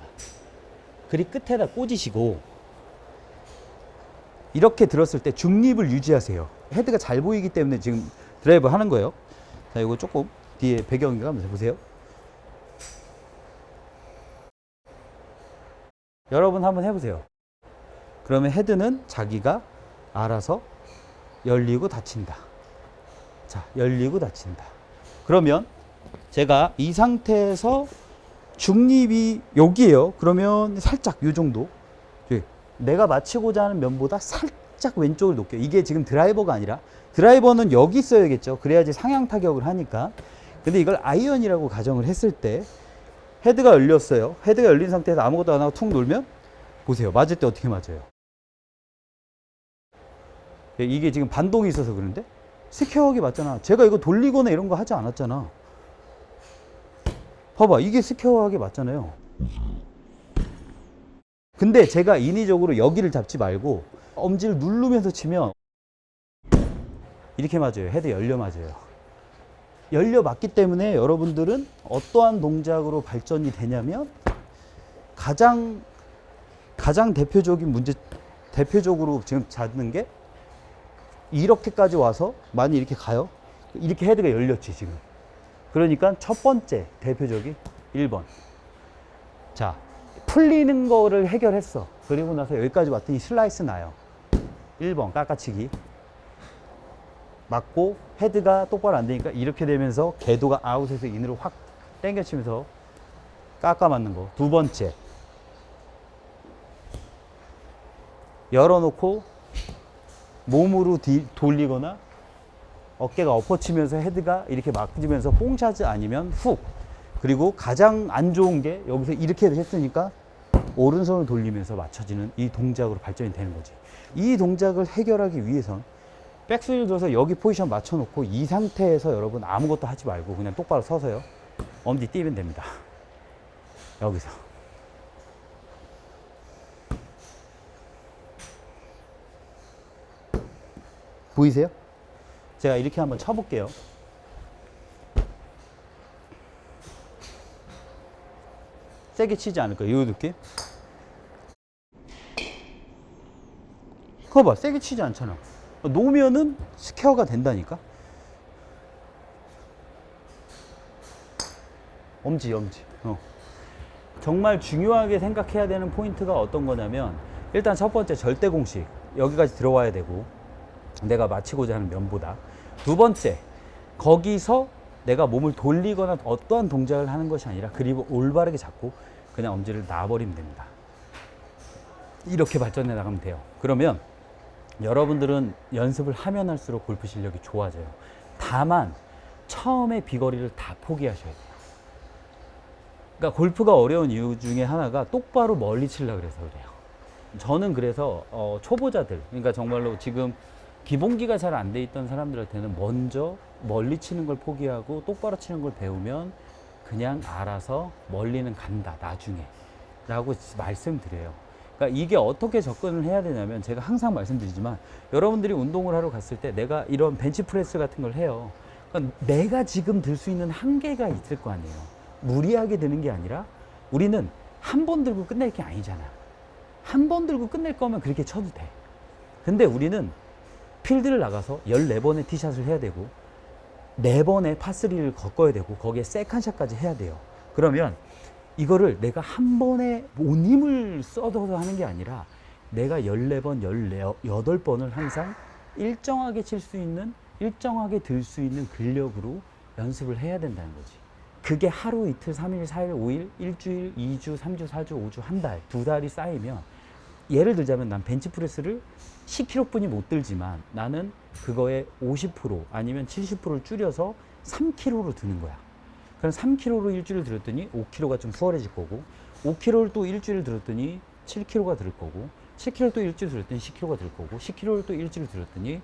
그립 끝에다 꽂으시고 이렇게 들었을 때 중립을 유지하세요. 헤드가 잘 보이기 때문에 지금 드라이브 하는 거예요. 자, 이거 조금 뒤에 배경이 가면서 보세요. 여러분 한번 해보세요. 그러면 헤드는 자기가 알아서 열리고 닫힌다. 자, 열리고 닫힌다. 그러면 제가 이 상태에서 중립이 여기에요. 그러면 살짝 이 정도. 내가 맞히고자 하는 면보다 살짝 왼쪽을 놓게요. 이게 지금 드라이버가 아니라 드라이버는 여기 있어야겠죠. 그래야지 상향 타격을 하니까. 근데 이걸 아이언이라고 가정을 했을 때 헤드가 열렸어요. 헤드가 열린 상태에서 아무것도 안 하고 툭 놀면 보세요. 맞을 때 어떻게 맞아요? 이게 지금 반동이 있어서 그런데 스퀘어하게 맞잖아. 제가 이거 돌리거나 이런 거 하지 않았잖아. 봐봐, 이게 스퀘어하게 맞잖아요. 근데 제가 인위적으로 여기를 잡지 말고 엄지를 누르면서 치면 이렇게 맞아요. 헤드 열려 맞아요. 열려 맞기 때문에 여러분들은 어떠한 동작으로 발전이 되냐면 가장 대표적인 문제, 대표적으로 지금 잡는 게 이렇게까지 와서 많이 이렇게 가요. 이렇게 헤드가 열렸지 지금. 그러니까 첫 번째 대표적인 1번. 자, 풀리는 거를 해결했어. 그리고 나서 여기까지 왔더니 슬라이스 나요. 1번 깎아치기. 맞고 헤드가 똑바로 안 되니까 이렇게 되면서 궤도가 아웃에서 인으로 확 당겨치면서 깎아 맞는 거. 두 번째. 열어놓고 몸으로 돌리거나 어깨가 엎어치면서 헤드가 이렇게 맞으면서 뽕샷이 아니면 훅. 그리고 가장 안 좋은 게 여기서 이렇게 했으니까 오른손을 돌리면서 맞춰지는 이 동작으로 발전이 되는 거지. 이 동작을 해결하기 위해선 백스윙을 들어서 여기 포지션 맞춰놓고 이 상태에서 여러분 아무것도 하지 말고 그냥 똑바로 서서요. 엄지 띄면 됩니다. 여기서. 보이세요? 제가 이렇게 한번 쳐볼게요. 세게 치지 않을 거예요. 이 느낌? 그거 봐. 세게 치지 않잖아. 놓으면은 스퀘어가 된다니까? 엄지. 정말 중요하게 생각해야 되는 포인트가 어떤 거냐면, 일단 첫 번째 절대 공식. 여기까지 들어와야 되고, 내가 맞히고자 하는 면보다. 두 번째, 거기서 내가 몸을 돌리거나 어떠한 동작을 하는 것이 아니라 그립을 올바르게 잡고 그냥 엄지를 놔버리면 됩니다. 이렇게 발전해 나가면 돼요. 그러면 여러분들은 연습을 하면 할수록 골프 실력이 좋아져요. 다만 처음에 비거리를 다 포기하셔야 돼요. 그러니까 골프가 어려운 이유 중에 하나가 똑바로 멀리 치려고 그래서 그래요. 저는 그래서 초보자들, 그러니까 정말로 지금 기본기가 잘 안 돼 있던 사람들한테는 먼저 멀리 치는 걸 포기하고 똑바로 치는 걸 배우면 그냥 알아서 멀리는 간다 나중에 라고 말씀드려요. 그러니까 이게 어떻게 접근을 해야 되냐면, 제가 항상 말씀드리지만, 여러분들이 운동을 하러 갔을 때 내가 이런 벤치프레스 같은 걸 해요. 그러니까 내가 지금 들 수 있는 한계가 있을 거 아니에요. 무리하게 드는 게 아니라, 우리는 한 번 들고 끝낼 게 아니잖아. 한 번 들고 끝낼 거면 그렇게 쳐도 돼. 근데 우리는 필드를 나가서 14번의 티샷을 해야 되고 4번의 파3를 걷어야 되고 거기에 세컨샷까지 해야 돼요. 그러면 이거를 내가 한 번에 온 힘을 써서 하는 게 아니라 내가 14번, 18번을 항상 일정하게 칠 수 있는, 일정하게 들 수 있는 근력으로 연습을 해야 된다는 거지. 그게 하루, 이틀, 3일, 4일, 5일, 일주일, 2주, 3주, 4주, 5주, 한 달, 2달이 쌓이면, 예를 들자면 난 벤치프레스를 10kg뿐이 못 들지만 나는 그거에 50% 아니면 70%를 줄여서 3kg로 드는 거야. 그럼 3kg로 일주일 들었더니 5kg가 좀 수월해질 거고, 5kg를 또 일주일 들었더니 7kg가 들 거고, 7kg를 또 일주일 들었더니 10kg가 들 거고, 10kg를 또 일주일 들었더니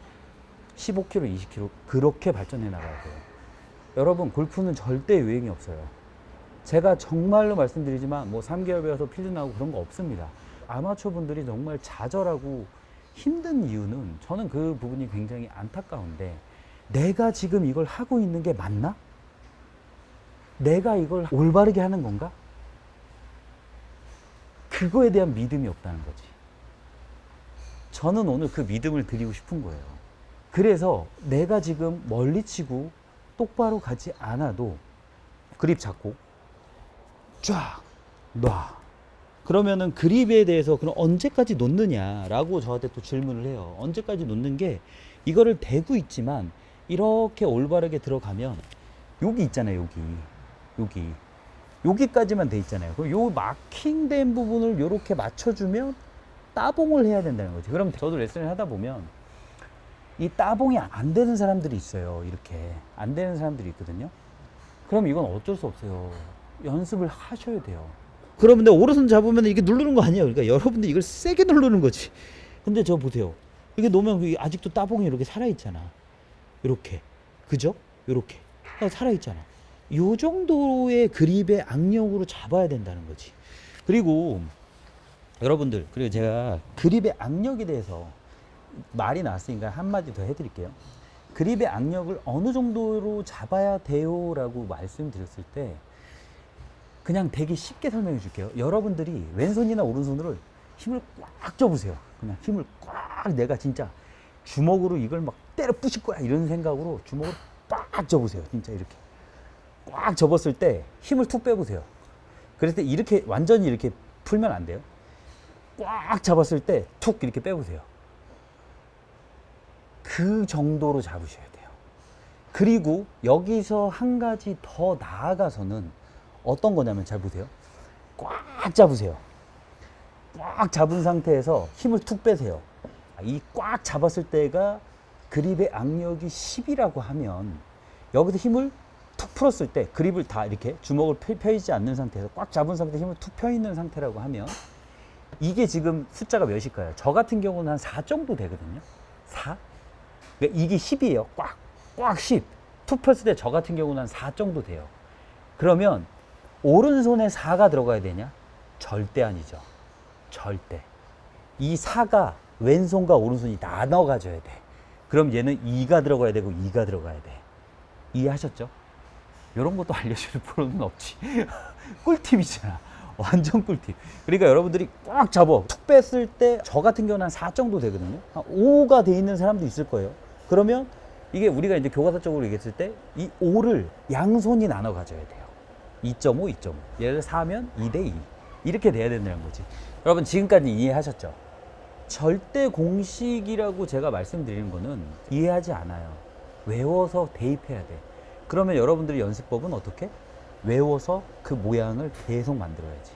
15kg, 20kg, 그렇게 발전해 나가야 돼요. 여러분, 골프는 절대 유행이 없어요. 제가 정말로 말씀드리지만 뭐 3개월 배워서 필드 나오고 그런 거 없습니다. 아마추어 분들이 정말 좌절하고 힘든 이유는, 저는 그 부분이 굉장히 안타까운데, 내가 지금 이걸 하고 있는 게 맞나? 내가 이걸 올바르게 하는 건가? 그거에 대한 믿음이 없다는 거지. 저는 오늘 그 믿음을 드리고 싶은 거예요. 그래서 내가 지금 멀리 치고 똑바로 가지 않아도 그립 잡고 쫙 놔. 그러면은 그립에 대해서 그럼 언제까지 놓느냐라고 저한테 또 질문을 해요. 언제까지 놓는 게, 이거를 대고 있지만 이렇게 올바르게 들어가면 여기 있잖아요. 여기까지만 돼 있잖아요. 그럼 요 마킹된 부분을 요렇게 맞춰주면 따봉을 해야 된다는 거지. 그럼 저도 레슨을 하다 보면 이 따봉이 안 되는 사람들이 있어요. 이렇게 안 되는 사람들이 있거든요. 그럼 이건 어쩔 수 없어요. 연습을 하셔야 돼요. 그러면 오른손 잡으면 이게 누르는 거 아니에요. 그러니까 여러분들 이걸 세게 누르는 거지. 근데 저 보세요. 이게 놓으면 아직도 따봉이 이렇게 살아있잖아. 이렇게. 그죠? 이렇게. 살아있잖아. 요 정도의 그립의 악력으로 잡아야 된다는 거지. 그리고 여러분들, 그리고 제가 그립의 악력에 대해서 말이 나왔으니까 한마디 더 해드릴게요. 그립의 악력을 어느 정도로 잡아야 돼요 라고 말씀드렸을 때, 그냥 되게 쉽게 설명해 줄게요. 여러분들이 왼손이나 오른손으로 힘을 꽉 줘보세요. 그냥 힘을 꽉, 내가 진짜 주먹으로 이걸 막 때려 부실 거야 이런 생각으로 주먹을 꽉 줘보세요. 진짜 이렇게 꽉 접었을 때 힘을 툭 빼보세요. 그랬을 때 이렇게 완전히 이렇게 풀면 안 돼요. 꽉 잡았을 때 툭 이렇게 빼보세요. 그 정도로 잡으셔야 돼요. 그리고 여기서 한 가지 더 나아가서는 어떤 거냐면, 잘 보세요. 꽉 잡으세요. 꽉 잡은 상태에서 힘을 툭 빼세요. 이 꽉 잡았을 때가 그립의 악력이 10이라고 하면, 여기서 힘을 툭 풀었을 때 그립을 다 이렇게 주먹을 펴있지 않는 상태에서 꽉 잡은 상태에서 힘을 툭 펴있는 상태라고 하면, 이게 지금 숫자가 몇일까요? 저 같은 경우는 한 4 정도 되거든요. 4? 그러니까 이게 10이에요. 꽉 10. 툭 폈을 때 저 같은 경우는 한 4 정도 돼요. 그러면 오른손에 4가 들어가야 되냐? 절대 아니죠. 절대. 이 4가 왼손과 오른손이 나눠 가져야 돼. 그럼 얘는 2가 들어가야 되고 2가 들어가야 돼. 이해하셨죠? 이런 것도 알려줄 프로는 없지. 꿀팁이잖아. 완전 꿀팁. 그러니까 여러분들이 꽉 잡아. 툭 뺐을 때 저 같은 경우는 한 4 정도 되거든요. 한 5가 돼 있는 사람도 있을 거예요. 그러면 이게 우리가 이제 교과서적으로 얘기했을 때 이 5를 양손이 나눠 가져야 돼요. 2.5, 2.5. 예를 들어 4면 2대 2. 이렇게 돼야 된다는 거지. 여러분 지금까지 이해하셨죠? 절대 공식이라고 제가 말씀드리는 거는 이해하지 않아요. 외워서 대입해야 돼. 그러면 여러분들의 연습법은 어떻게? 외워서 그 모양을 계속 만들어야지.